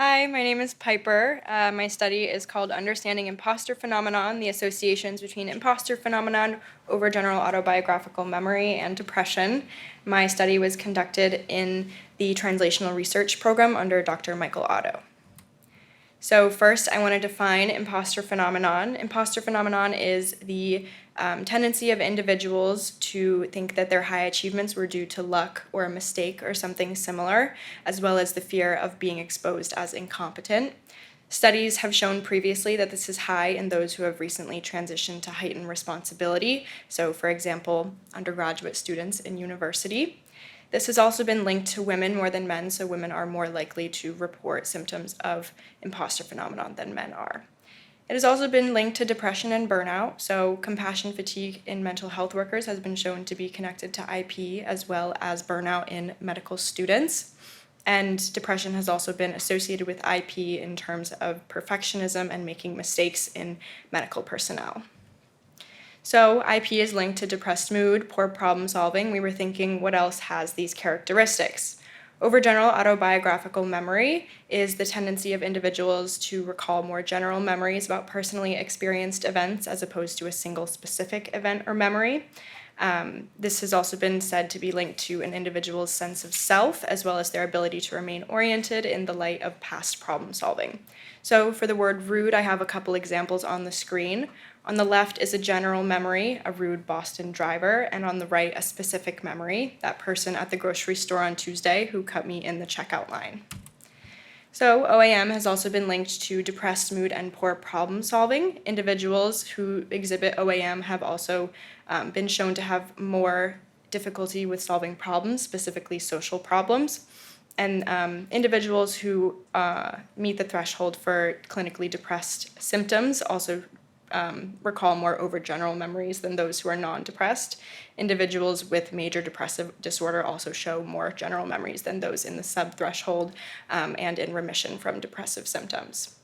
Hi, my name is Piper. My study is called Understanding Imposter Phenomenon, the associations between imposter phenomenon, overgeneral autobiographical memory, and depression. My study was conducted in the translational research program under Dr. Michael Otto. So first, I want to define imposter phenomenon. Imposter phenomenon is the tendency of individuals to think that their high achievements were due to luck or a mistake or something similar, as well as the fear of being exposed as incompetent. Studies have shown previously that this is high in those who have recently transitioned to heightened responsibility. So, for example, undergraduate students in university. This has also been linked to women more than men, so women are more likely to report symptoms of imposter phenomenon than men are. It has also been linked to depression and burnout, so compassion fatigue in mental health workers has been shown to be connected to IP as well as burnout in medical students. And depression has also been associated with IP in terms of perfectionism and making mistakes in medical personnel. So IP is linked to depressed mood, poor problem solving. We were thinking, what else has these characteristics? Overgeneral autobiographical memory is the tendency of individuals to recall more general memories about personally experienced events as opposed to a single specific event or memory. This has also been said to be linked to an individual's sense of self, as well as their ability to remain oriented in the light of past problem solving. So for the word rude, I have a couple examples on the screen. On the left is a general memory, a rude Boston driver, and on the right, a specific memory, that person at the grocery store on Tuesday who cut me in the checkout line. So OAM has also been linked to depressed mood and poor problem solving. Individuals who exhibit OAM have also been shown to have more difficulty with solving problems, specifically social problems. And individuals who meet the threshold for clinically depressed symptoms also recall more overgeneral memories than those who are non-depressed. Individuals with major depressive disorder also show more general memories than those in the subthreshold and in remission from depressive symptoms.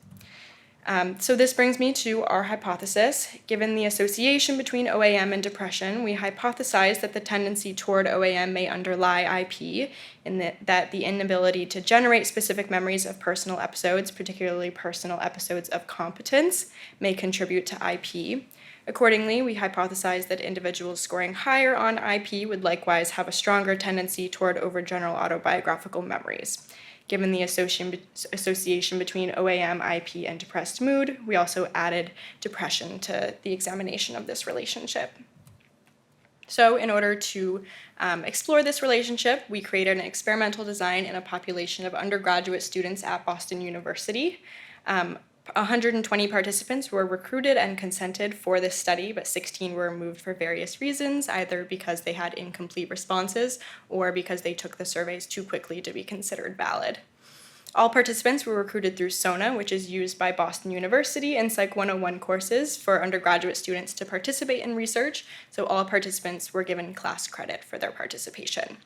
So this brings me to our hypothesis. Given the association between OAM and depression, we hypothesize that the tendency toward OAM may underlie IP, in that the inability to generate specific memories of personal episodes, particularly personal episodes of competence, may contribute to IP. Accordingly, we hypothesize that individuals scoring higher on IP would likewise have a stronger tendency toward overgeneral autobiographical memories. Given the association between OAM, IP, and depressed mood, we also added depression to the examination of this relationship. So in order to explore this relationship, we created an experimental design in a population of undergraduate students at Boston University. 120 participants were recruited and consented for this study, but 16 were removed for various reasons, either because they had incomplete responses or because they took the surveys too quickly to be considered valid. All participants were recruited through SONA, which is used by Boston University in Psych 101 courses for undergraduate students to participate in research, so all participants were given class credit for their participation.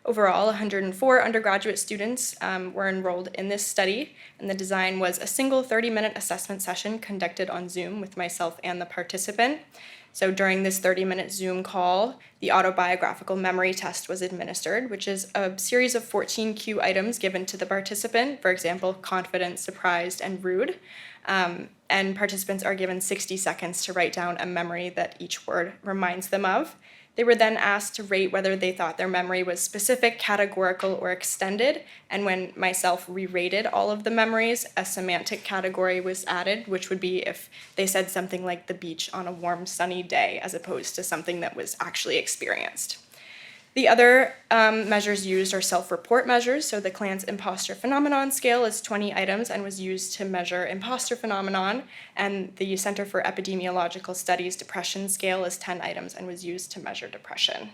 Overall, 104 undergraduate students were enrolled in this study, and the design was a single 30-minute assessment session conducted on Zoom with myself and the participant. So during this 30-minute Zoom call, the autobiographical memory test was administered, which is a series of 14 cue items given to the participant, for example, confident, surprised, and rude. And participants are given 60 seconds to write down a memory that each word reminds them of. They were then asked to rate whether they thought their memory was specific, categorical, or extended, and when myself re-rated all of the memories, a semantic category was added, which would be if they said something like the beach on a warm, sunny day, as opposed to something that was actually experienced. The other measures used are self-report measures, so the Clan's imposter phenomenon scale is 20 items and was used to measure imposter phenomenon, and the Center for Epidemiological Studies depression scale is 10 items and was used to measure depression.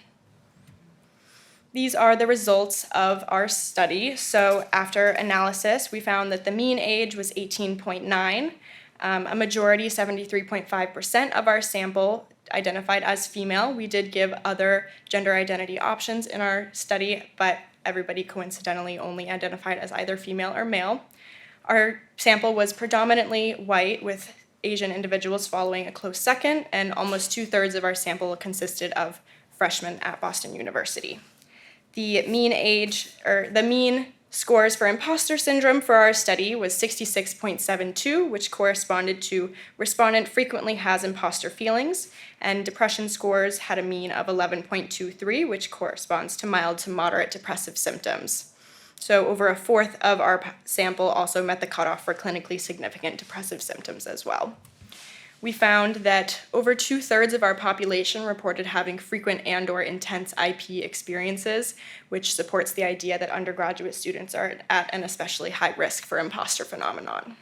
These are the results of our study. So after analysis, we found that the mean age was 18.9. A majority, 73.5% of our sample identified as female. We did give other gender identity options in our study, but everybody coincidentally only identified as either female or male. Our sample was predominantly white, with Asian individuals following a close second, and almost 2/3 of our sample consisted of freshmen at Boston University. The mean Scores for imposter syndrome for our study was 66.72, which corresponded to respondent frequently has imposter feelings, and depression scores had a mean of 11.23, which corresponds to mild to moderate depressive symptoms. So over a fourth of our sample also met the cutoff for clinically significant depressive symptoms as well. We found that over 2/3 of our population reported having frequent and/or intense IP experiences, which supports the idea that undergraduate students are at an especially high risk for imposter phenomenon.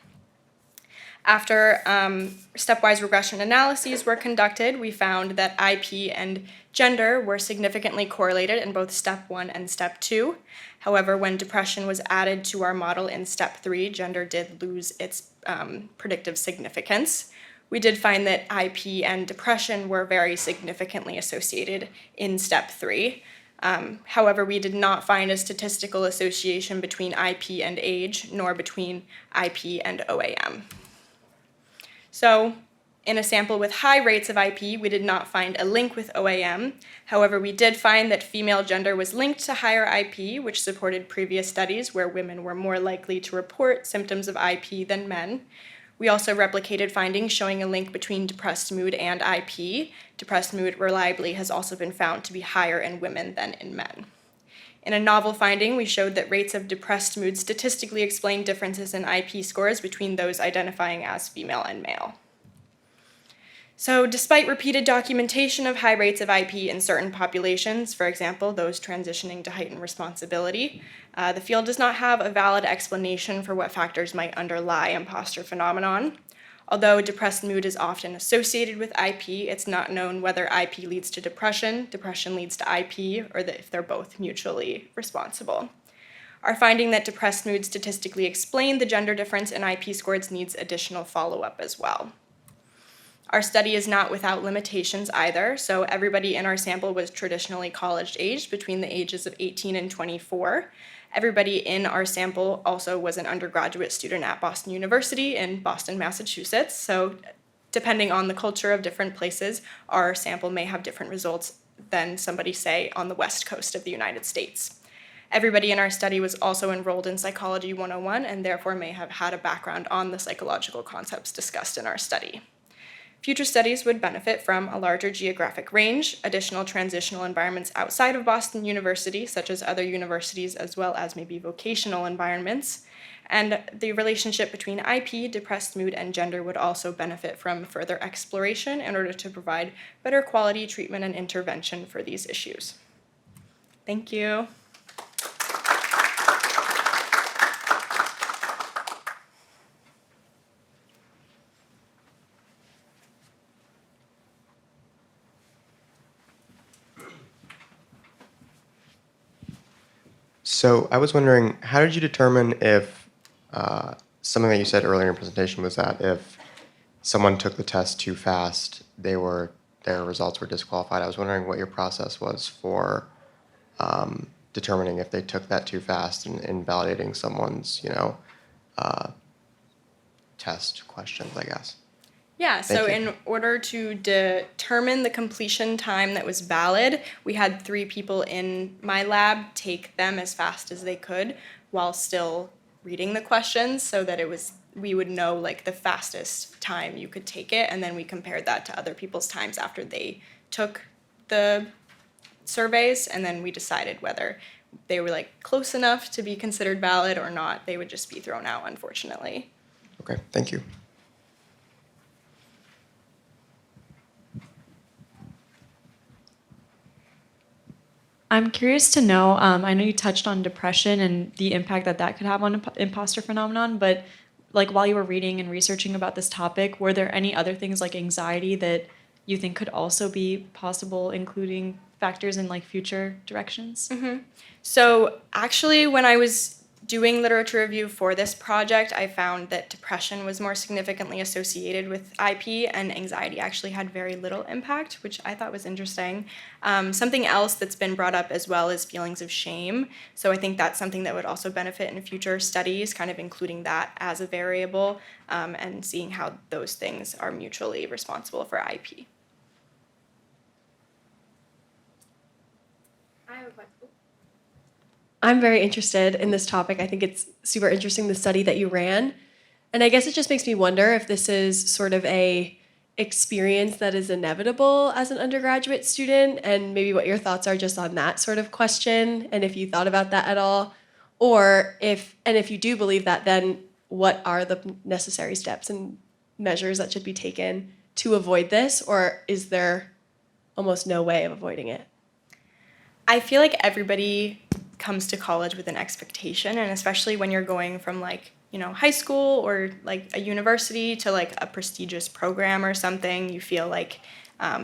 After stepwise regression analyses were conducted, we found that IP and gender were significantly correlated in both step 1 and step 2. However, when depression was added to our model in step 3, gender did lose its predictive significance. We did find that IP and depression were very significantly associated in step 3. However, we did not find a statistical association between IP and age, nor between IP and OAM. So, in a sample with high rates of IP, we did not find a link with OAM. However, we did find that female gender was linked to higher IP, which supported previous studies where women were more likely to report symptoms of IP than men. We also replicated findings showing a link between depressed mood and IP. Depressed mood reliably has also been found to be higher in women than in men. In a novel finding, we showed that rates of depressed mood statistically explain differences in IP scores between those identifying as female and male. So, despite repeated documentation of high rates of IP in certain populations, for example, those transitioning to heightened responsibility, the field does not have a valid explanation for what factors might underlie imposter phenomenon. Although depressed mood is often associated with IP, it's not known whether IP leads to depression, depression leads to IP, or if they're both mutually responsible. Our finding that depressed mood statistically explained the gender difference in IP scores needs additional follow-up as well. Our study is not without limitations either, so everybody in our sample was traditionally college-aged between the ages of 18 and 24. Everybody in our sample also was an undergraduate student at Boston University in Boston, Massachusetts, so depending on the culture of different places, our sample may have different results than somebody, say, on the West Coast of the United States. Everybody in our study was also enrolled in Psychology 101 and therefore may have had a background on the psychological concepts discussed in our study. Future studies would benefit from a larger geographic range, additional transitional environments outside of Boston University, such as other universities, as well as maybe vocational environments. And the relationship between IP, depressed mood, and gender would also benefit from further exploration in order to provide better quality treatment and intervention for these issues. Thank you. So I was wondering, how did you determine if something that you said earlier in your presentation was that if someone took the test too fast, their results were disqualified? I was wondering what your process was for determining if they took that too fast and invalidating someone's, test questions, I guess. Yeah, so Thank you. in order to determine the completion time that was valid, we had 3 people in my lab take them as fast as they could while still reading the questions so that we would know like the fastest time you could take it, and then we compared that to other people's times after they took the surveys, and then we decided whether they were like close enough to be considered valid or not. They would just be thrown out, unfortunately. Okay, thank you. I'm curious to know, I know you touched on depression and the impact that that could have on imposter phenomenon, but like while you were reading and researching about this topic, were there any other things like anxiety that you think could also be possible, including factors in like future directions? So actually, when I was doing literature review for this project, I found that depression was more significantly associated with IP, and anxiety actually had very little impact, which I thought was interesting. Something else that's been brought up as well is feelings of shame. So I think that's something that would also benefit in future studies, kind of including that as a variable, and seeing how those things are mutually responsible for IP. I have a question. I'm very interested in this topic. I think it's super interesting, the study that you ran. And I guess it just makes me wonder if this is sort of a experience that is inevitable as an undergraduate student, and maybe what your thoughts are just on that sort of question, and if you thought about that at all. Or if you do believe that, then what are the necessary steps and measures that should be taken to avoid this, or is there almost no way of avoiding it? I feel like everybody comes to college with an expectation, and especially when you're going from like, high school or like a university to like a prestigious program or something, you feel like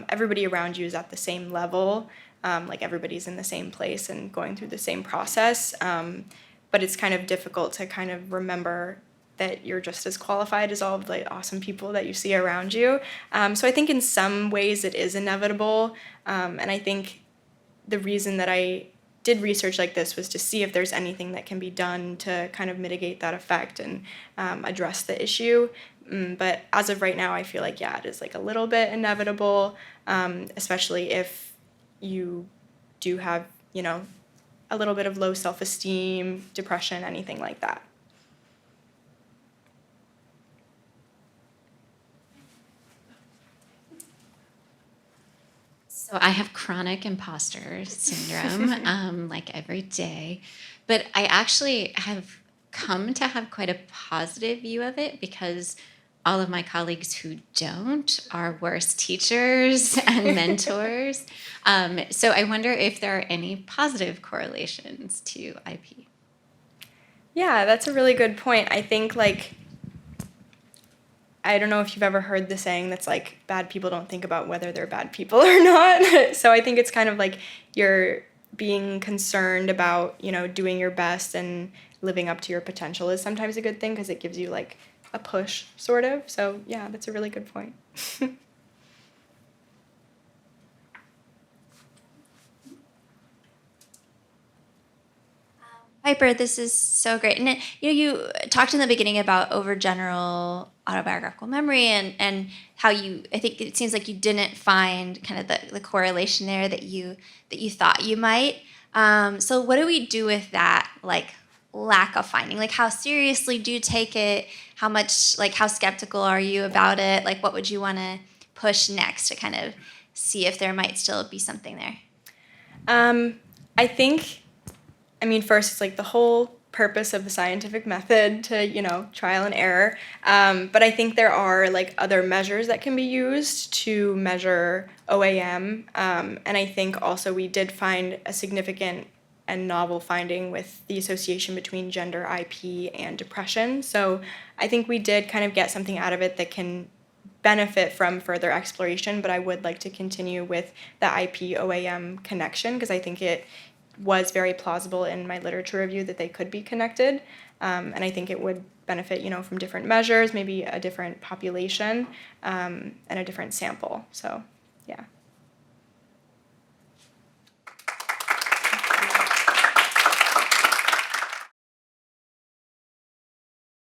everybody around you is at the same level, like everybody's in the same place and going through the same process. But it's kind of difficult to kind of remember that you're just as qualified as all of the awesome people that you see around you. So I think in some ways it is inevitable, and I think the reason that I did research like this was to see if there's anything that can be done to kind of mitigate that effect and address the issue. But as of right now, I feel like, yeah, it is like a little bit inevitable, especially if you do have, a little bit of low self-esteem, depression, anything like that. So I have chronic imposter syndrome, like every day, but I actually have come to have quite a positive view of it because all of my colleagues who don't are worse teachers and mentors. So I wonder if there are any positive correlations to IP. Yeah, that's a really good point. I think like I don't know if you've ever heard the saying that's like bad people don't think about whether they're bad people or not. So I think it's kind of like you're being concerned about, doing your best and living up to your potential is sometimes a good thing because it gives you like a push sort of. So yeah, that's a really good point. Piper, this is so great. And you talked in the beginning about overgeneral autobiographical memory and how I think it seems like you didn't find kind of the correlation there that you thought you might. So what do we do with that like lack of finding? Like how seriously do you take it? How much how skeptical are you about it? Like what would you want to push next to kind of see if there might still be something there? I think first, it's like the whole purpose of the scientific method to, trial and error. But I think there are like other measures that can be used to measure OAM. And I think also we did find a significant and novel finding with the association between gender IP and depression. So I think we did kind of get something out of it that can benefit from further exploration, but I would like to continue with the IP OAM connection because I think it was very plausible in my literature review that they could be connected, and I think it would benefit, from different measures, maybe a different population, and a different sample. So, yeah.